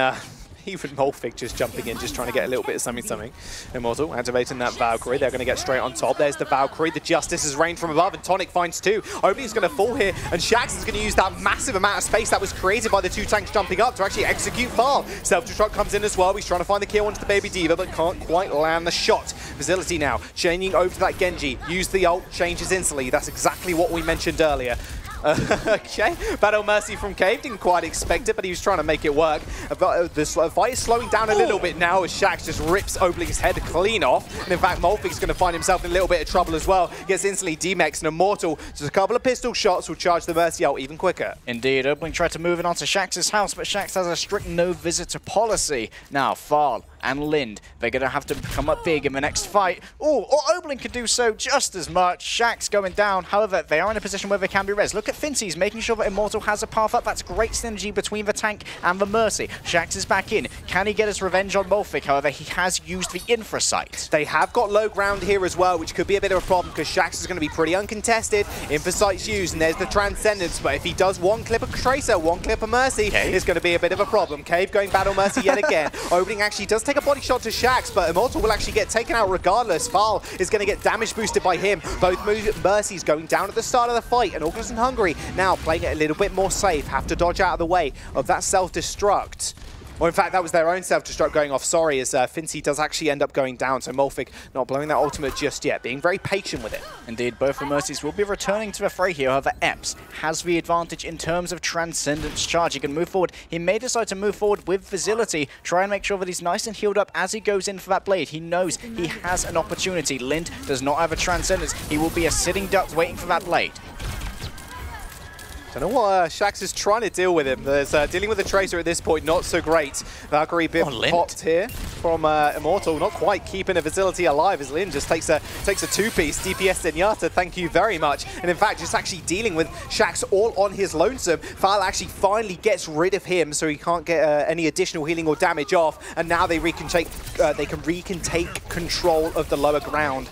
Molfig just jumping in, just trying to get a little bit of something. Immortal activating that Valkyrie. They're going to get straight on top. There's the Valkyrie. The Justice is rained from above, and Tonic finds two. Obling's going to fall here, and Shax is going to use that massive amount of space that was created by the two tanks jumping up to actually execute Fal. Self-destruct comes in as well. He's trying to find the kill onto the Baby Diva, but can't quite land the shot. Facility now changing over to that Genji. Use the ult, changes instantly. That's exactly what we mentioned earlier. Okay, Battle Mercy from Cave, didn't quite expect it, but he was trying to make it work. The fight is slowing down a little bit now as Shax just rips Obling's head clean off. And in fact, Molfig's going to find himself in a little bit of trouble as well. Gets instantly D-Mex and Immortal. Just a couple of pistol shots will charge the Mercy ult even quicker. Indeed, Obling tried to move it onto Shax's house, but Shax has a strict no-visitor policy. Now, Fal and Lind, they're going to have to come up big in the next fight. Oh, or Obling could do so just as much. Shax going down. However, they are in a position where they can be res. Look at Fincy's making sure that Immortal has a path up. That's great synergy between the tank and the Mercy. Shax is back in. Can he get his revenge on Molfig? However, he has used the infra site. They have got low ground here as well, which could be a bit of a problem because Shax is going to be pretty uncontested. Infra site's used, and there's the Transcendence. But if he does one clip of Tracer, one clip of Mercy, it's going to be a bit of a problem. Cave going Battle Mercy yet again. Opening actually does take a body shot to Shax, but Immortal will actually get taken out regardless. Fal is going to get damage boosted by him. Both Mercies going down at the start of the fight, and Orgless and Hungry now playing it a little bit more safe, have to dodge out of the way of that self-destruct. Or in fact, that was their own self-destruct going off, sorry, as Fincy does actually end up going down, so Molfig not blowing that ultimate just yet, being very patient with it. Indeed, both the Mercies will be returning to the fray here. However, Eps has the advantage in terms of Transcendence charge. He can move forward. He may decide to move forward with Facility, try and make sure that he's nice and healed up as he goes in for that blade. He knows he has an opportunity. Lind does not have a Transcendence. He will be a sitting duck waiting for that blade. Don't know what Shax is trying to deal with him. There's dealing with the Tracer at this point, not so great. Valkyrie bit popped here. from Immortal, not quite keeping a Facility alive as Lin just takes a two-piece. DPS Zenyatta, thank you very much. And in fact, just actually dealing with Shaxx all on his lonesome. Foul actually finally gets rid of him, so he can't get any additional healing or damage off. And now they can take control of the lower ground.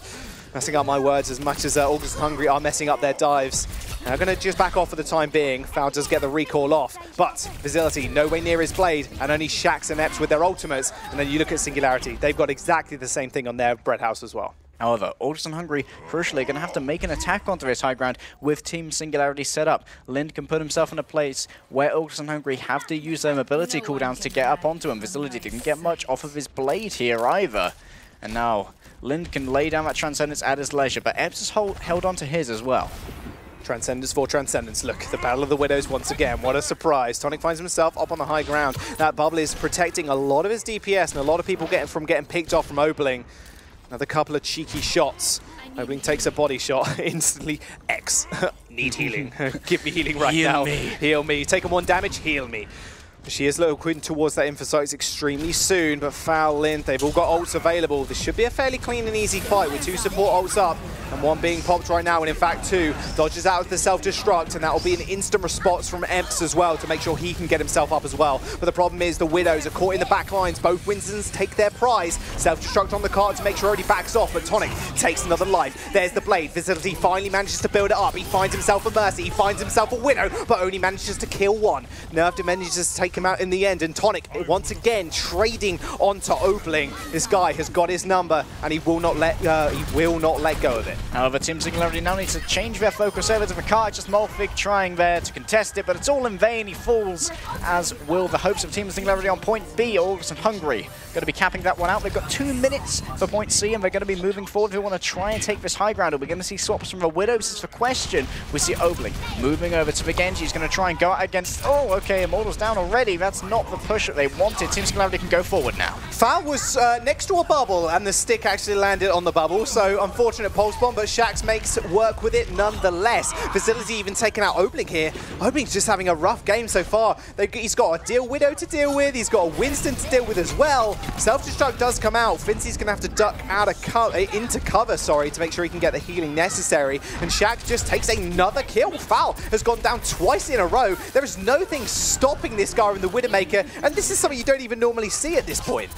Messing up my words as much as Orgless and Hungry are messing up their dives. They're going to just back off for the time being. Foul does get the recall off, but Facility nowhere near his blade, and only Shaxx and Epps with their ultimates. And then you look at Singularity. They've got exactly the same thing on their bread house as well. However, Orgless and Hungry, crucially, are going to have to make an attack onto his high ground with Team Singularity set up. Lind can put himself in a place where Orgless and Hungry have to use their mobility cooldowns to get up onto him. Facility didn't get much off of his blade here either. And now, Lind can lay down that Transcendence at his leisure, but Epps has held on to his as well. Transcendence for Transcendence. Look, the Battle of the Widows once again. What a surprise. Tonic finds himself up on the high ground. That bubble is protecting a lot of his DPS and a lot of people getting picked off from Obling. Another couple of cheeky shots. Obling takes a body shot instantly. X. Need healing. Give me healing right now. Heal me. Take 1 damage. Heal me. She is looking towards that Infosites extremely soon, but Foul, Lind, they've all got ults available. This should be a fairly clean and easy fight with 2 support ults up and 1 being popped right now, and in fact 2 dodges out of the self-destruct, and that will be an instant response from Epps as well to make sure he can get himself up as well. But the problem is the Widows are caught in the back lines. Both Winstons take their prize. Self-destruct on the card to make sure he backs off, but Tonic takes another life. There's the blade. Facility finally manages to build it up. He finds himself a Mercy. He finds himself a Widow, but only manages to kill 1. Nerf manages to take him out in the end, and Tonic once again trading onto Obling. This guy has got his number, and he will not let go of it. However, Team Singularity now needs to change their focus over to Vicar. Just Molfig trying there to contest it, but it's all in vain. He falls, as will the hopes of Team Singularity on point B. Orgless and Hungry going to be capping that one out. They've got 2 minutes for point C, and they're going to be moving forward. They want to try and take this high ground. Are we going to see swaps from the Widows? This is the question. We see Obling moving over to the Genji. He's going to try and go out against... Oh, okay, Immortal's down already. That's not the push that they wanted. Team Singularity can go forward now. Foul was next to a bubble, and the stick actually landed on the bubble, so unfortunate pulse bomb, but Shaxx makes work with it nonetheless. Facility even taking out Obling here. Obling's just having a rough game so far. He's got a Deal Widow to deal with, he's got a Winston to deal with as well. Self-destruct does come out. Finzy's going to have to duck out of into cover, to make sure he can get the healing necessary, and Shaxx just takes another kill. Foul has gone down twice in a row. There is no thing stopping this guy in the Widowmaker, and this is something you don't even normally see at this point.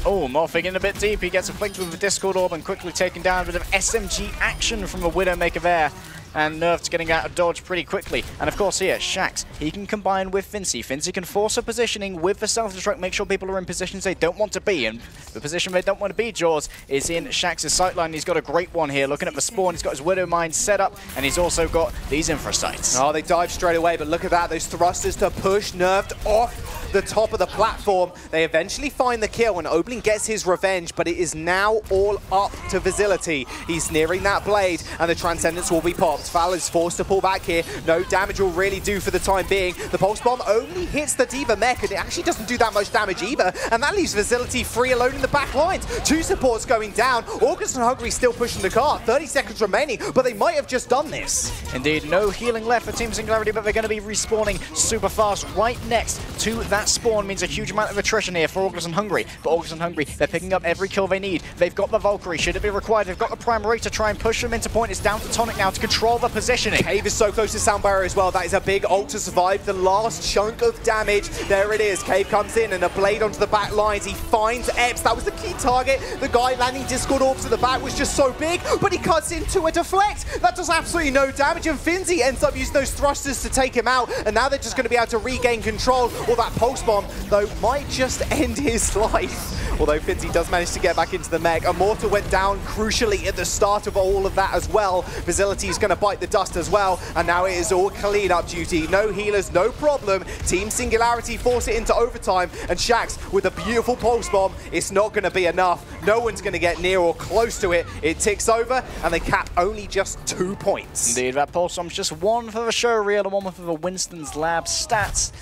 Oh, Morphing in a bit deep. He gets afflicted with the Discord Orb and quickly taken down. A bit of SMG action from the Widowmaker there. And Nerf's getting out of dodge pretty quickly. And of course here, Shaxx, he can combine with Finzy. Finzy can force a positioning with the self-destruct, make sure people are in positions they don't want to be. And the position they don't want to be, Jaws, is in Shaxx's sightline. He's got a great one here. Looking at the spawn, he's got his Widow Mine set up, and he's also got these infrasights. Oh, they dive straight away, but look at that. Those thrusters to push Nerfed off the top of the platform. They eventually find the kill, and Obling gets his revenge, but it is now all up to Facility. He's nearing that blade, and the Transcendence will be popped. Foul is forced to pull back here. No damage will really do for the time being. The Pulse Bomb only hits the D.Va mech, and it actually doesn't do that much damage either, and that leaves Facility free alone in the back lines. 2 supports going down. Orgless and Hungry still pushing the car. 30 seconds remaining, but they might have just done this. Indeed, no healing left for Team Singularity, but they're going to be respawning super fast right next to that spawn. Means a huge amount of attrition here for Orgless and Hungry. But Orgless and Hungry, they're picking up every kill they need. They've got the Valkyrie, should it be required. They've got the Primary to try and push them into point. It's down to Tonic now to control the positioning. Cave is so close to Sound Barrier as well. That is a big ult to survive the last chunk of damage. There it is. Cave comes in and a blade onto the back lines. He finds Epps. That was the key target. The guy landing Discord Orbs at the back was just so big, but he cuts into a deflect. That does absolutely no damage, and Finzy ends up using those thrusters to take him out, and now they're just going to be able to regain control. Or that Pulse Bomb, though, might just end his life. Although Finzy does manage to get back into the mech. Immortal went down crucially at the start of all of that as well. Facility is going to bite the dust as well, and now it is all clean-up duty. No healers, no problem. Team Singularity force it into overtime, and Shaxx with a beautiful Pulse Bomb. It's not going to be enough. No one's going to get near or close to it. It ticks over, and they cap only just 2 points. Indeed, that Pulse Bomb's just 1 for the show reel and 1 for the Winston's Lab stats.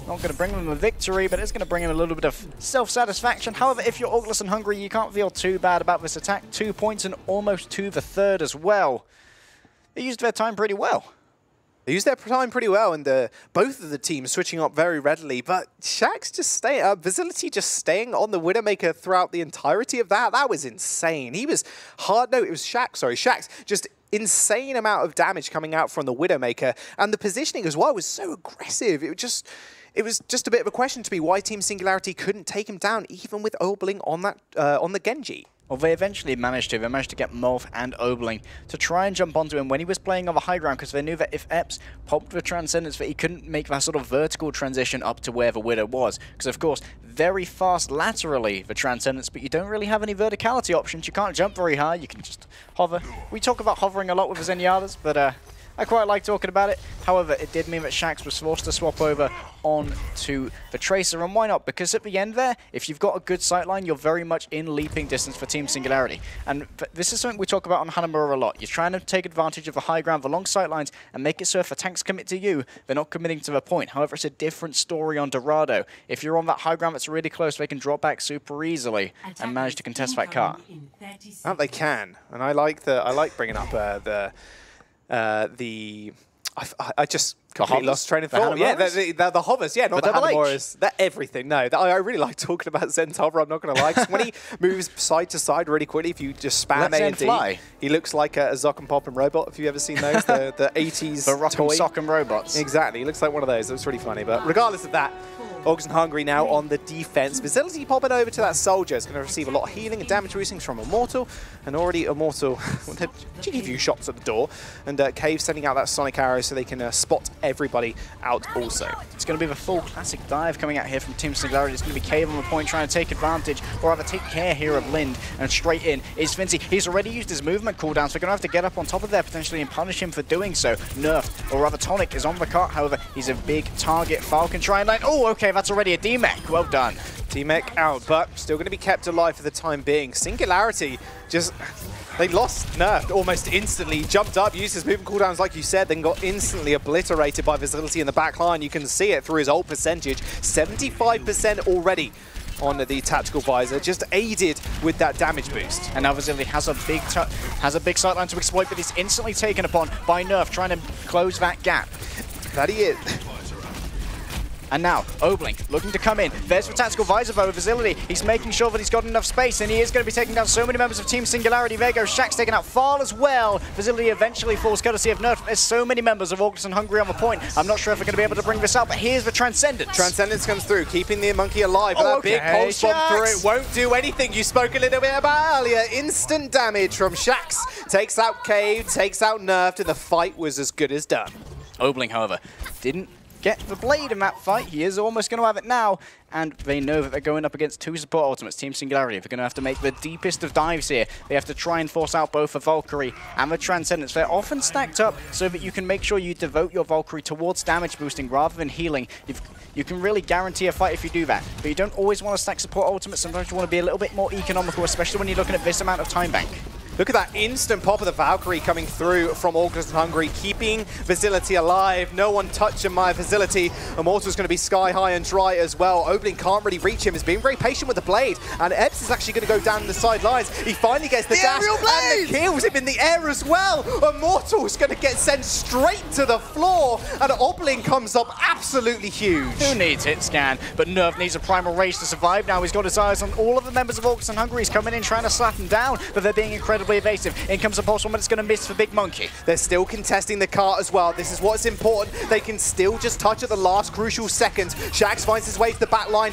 Not going to bring them a victory, but it's going to bring him a little bit of self-satisfaction. However, if you're Orgless and Hungry, you can't feel too bad about this attack. 2 points and almost to the third as well. They used their time pretty well. They use their time pretty well, and both of the teams switching up very readily. But Shax just staying, Visility just staying on the Widowmaker throughout the entirety of that. That was insane. He was hard. No, it was Shax. Sorry, Shax just insane amount of damage coming out from the Widowmaker, and the positioning as well was so aggressive. It was just a bit of a question to me why Team Singularity couldn't take him down, even with Obling on that on the Genji. Well, they eventually managed to. They managed to get Molf and Obling to try and jump onto him when he was playing on the high ground, because they knew that if Epps popped the Transcendence, that he couldn't make that sort of vertical transition up to where the Widow was. Because, of course, very fast laterally, the Transcendence, but you don't really have any verticality options. You can't jump very high. You can just hover. We talk about hovering a lot with the Zenyatta's, but I quite like talking about it. However, it did mean that Shax was forced to swap over onto the Tracer, and why not? Because at the end there, if you've got a good sightline, you're very much in leaping distance for Team Singularity. And this is something we talk about on Hanamura a lot. You're trying to take advantage of the high ground, the long sightlines, and make it so if the tanks commit to you, they're not committing to the point. However, it's a different story on Dorado. If you're on that high ground that's really close, they can drop back super eisily and manage to contest that car. And they can, and I like bringing up I just completely lost train of thought. Yeah, the hovers, yeah, not the Hanamuras. They're everything. No, I really like talking about Zen's hover, I'm not going to lie. When he moves side to side really quickly, if you just spam A and D, he looks like a Zock and Pop and robot, if you've ever seen those, the 80s the rock toy. And sock and robots. Exactly, he looks like one of those. It was really funny, but regardless of that, Orgs and Hungry now on the defense. Visility popping over to that Soldier. It's going to receive a lot of healing and damage boostings from Immortal. And already Immortal, they're cheeky few shots at the door. And Cave sending out that Sonic Arrow so they can spot everybody out also. It's going to be the full classic dive coming out here from Team Singularity. It's going to be Cave on the point trying to take advantage, or rather take care here of Lind. And straight in is Fincy. He's already used his movement cooldown, so we're going to have to get up on top of there potentially and punish him for doing so. Nerfed, or rather Tonic is on the cart. However, he's a big target. Falcon trying line. Oh, okay, that's already a D-Mech. Well done. D-Mech out, but still going to be kept alive for the time being. Singularity just... They lost Nerfed almost instantly. Jumped up, used his movement cooldowns like you said, then got instantly obliterated by Visility in the back line. You can see it through his ult percentage. 75% already on the tactical visor, just aided with that damage boost. And now Visility has a big sightline to exploit, but he's instantly taken upon by Nerf, trying to close that gap. That he is. And now, Obling looking to come in. There's the tactical visor though, Visility. He's making sure that he's got enough space, and he is going to be taking down so many members of Team Singularity. There goes Shax taken out Fall as well. Visility eventually falls courtesy of Nerf. There's so many members of Orgless and Hungry on the point. I'm not sure if we're going to be able to bring this out, but here's the Transcendence. Transcendence comes through, keeping the monkey alive. But that big pulse bomb through it won't do anything. You spoke a little bit about earlier. Instant damage from Shax. Takes out Cave, takes out Nerfed, and the fight was as good as done. Obling, however, didn't get the blade in that fight. He is almost going to have it now, and they know that they're going up against two support ultimates, Team Singularity. They're going to have to make the deepest of dives here. They have to try and force out both the Valkyrie and the Transcendence. They're often stacked up so that you can make sure you devote your Valkyrie towards damage boosting rather than healing. You can really guarantee a fight if you do that, but you don't always want to stack support ultimates. Sometimes you want to be a little bit more economical, especially when you're looking at this amount of time bank. Look at that instant pop of the Valkyrie coming through from Orgless and Hungry, keeping Visility alive. No one touching my Visility. Immortal's going to be sky high and dry as well. Obling can't really reach him. He's being very patient with the blade. And Epps is actually going to go down the sidelines. He finally gets the dash and the kills him in the air as well. Immortal's going to get sent straight to the floor. And Obling comes up absolutely huge. Who needs hit scan? But Nerf needs a primal rage to survive now. He's got his eyes on all of the members of Orgless and Hungry. He's coming in trying to slap him down, but they're being incredibly evasive. In comes the pulse one, but it's going to miss for Big Monkey. They're still contesting the cart as well. This is what's important. They can still just touch at the last crucial seconds. Shax finds his way to the back line.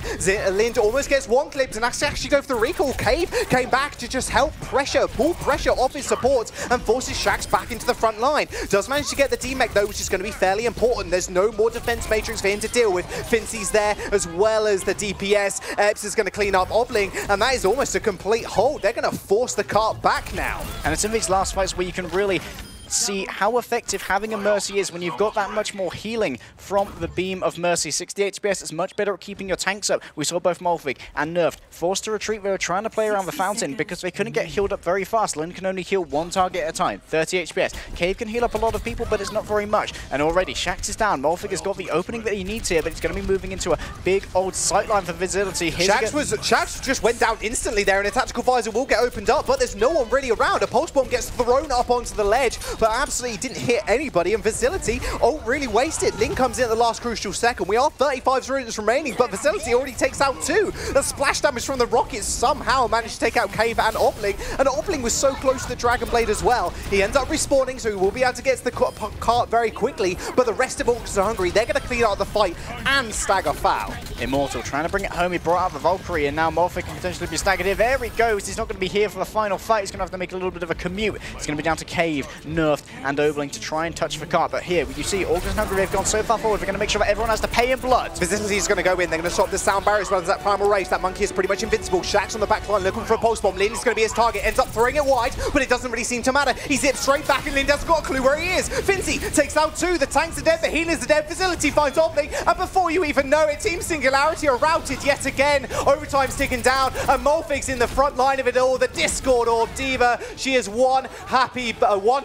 Lind almost gets one clipped and actually go for the recall. Cave came back to just help pull pressure off his supports and forces Shax back into the front line. Does manage to get the D-Mech though, which is going to be fairly important. There's no more defense matrix for him to deal with. Fincy's there as well as the DPS. Epps is going to clean up Obling, and that is almost a complete hold. They're going to force the cart back now. And it's in these last fights where you can really see how effective having a Mercy is when you've got that much more healing from the Beam of Mercy. 60 HPS is much better at keeping your tanks up. We saw both Molvig and Nerfed forced to retreat. They were trying to play around the fountain because they couldn't get healed up very fast. Lin can only heal one target at a time, 30 HPS. Cave can heal up a lot of people, but it's not very much. And already Shax is down. Molvig has got the opening that he needs here, but he's going to be moving into a big old sightline for Visility. Shax just went down instantly there, and a tactical visor will get opened up, but there's no one really around. A pulse bomb gets thrown up onto the ledge, but absolutely didn't hit anybody, and Facility, really wasted. Lin comes in at the last crucial second. We are 35 students remaining, but Facility already takes out 2. The splash damage from the rockets somehow managed to take out Cave and Opling was so close to the Dragon Blade as well. He ends up respawning, so he will be able to get to the cart very quickly, but the rest of Orgless are hungry. They're going to clean out the fight and stagger foul. Immortal trying to bring it home. He brought out the Valkyrie, and now Morphic can potentially be staggered here. There he goes. He's not going to be here for the final fight. He's going to have to make a little bit of a commute. It's going to be down to Cave, Nerfed, and Overling to try and touch the cart. But here, you see, Orgless and Hungry have gone so far forward. We're going to make sure that everyone has to pay in blood. Facility is going to go in. They're going to stop the sound barrier as well as that primal race. That monkey is pretty much invincible. Shax on the back line looking for a pulse bomb. Lin is going to be his target. Ends up throwing it wide, but it doesn't really seem to matter. He zips straight back, and Lin hasn't got a clue where he is. Finzi takes out 2. The tanks are dead. The healers are dead. Facility finds Opling, and before you even know it, Team Singularity are routed yet again. Overtime's ticking down, and Molfig's in the front line of it all. The Discord Orb Diva, she is one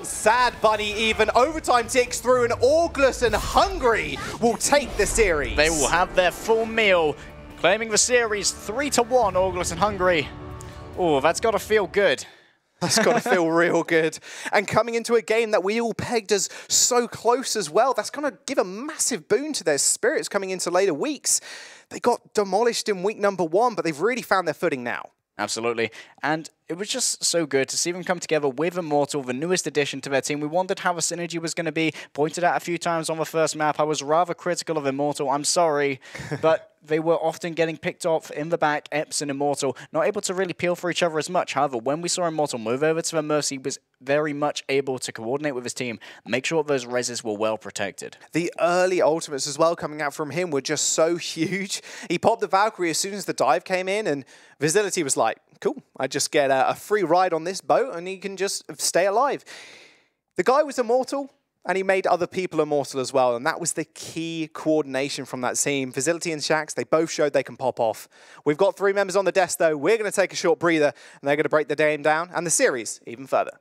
sad bunny even. Overtime ticks through, and Orgless and Hungry will take the series. They will have their full meal, claiming the series 3-1, Orgless and Hungry. Oh, that's got to feel good. That's got to feel real good. And coming into a game that we all pegged as so close as well, that's going to give a massive boon to their spirits coming into later weeks. They got demolished in week number 1, but they've really found their footing now. Absolutely. And it was just so good to see them come together with Immortal, the newest addition to their team. We wondered how the synergy was going to be. Pointed out a few times on the first map. I was rather critical of Immortal. I'm sorry. But they were often getting picked off in the back, Eps and Immortal, not able to really peel for each other as much. However, when we saw Immortal move over to the Mercy, he was very much able to coordinate with his team, make sure those reses were well protected. The early ultimates as well coming out from him were just so huge. He popped the Valkyrie as soon as the dive came in, and Facility was like, cool, I just get a free ride on this boat and he can just stay alive. The guy was immortal, and he made other people immortal as well, and that was the key coordination from that team. Facility and Shax, they both showed they can pop off. We've got 3 members on the desk though. We're going to take a short breather, and they're going to break the game down and the series even further.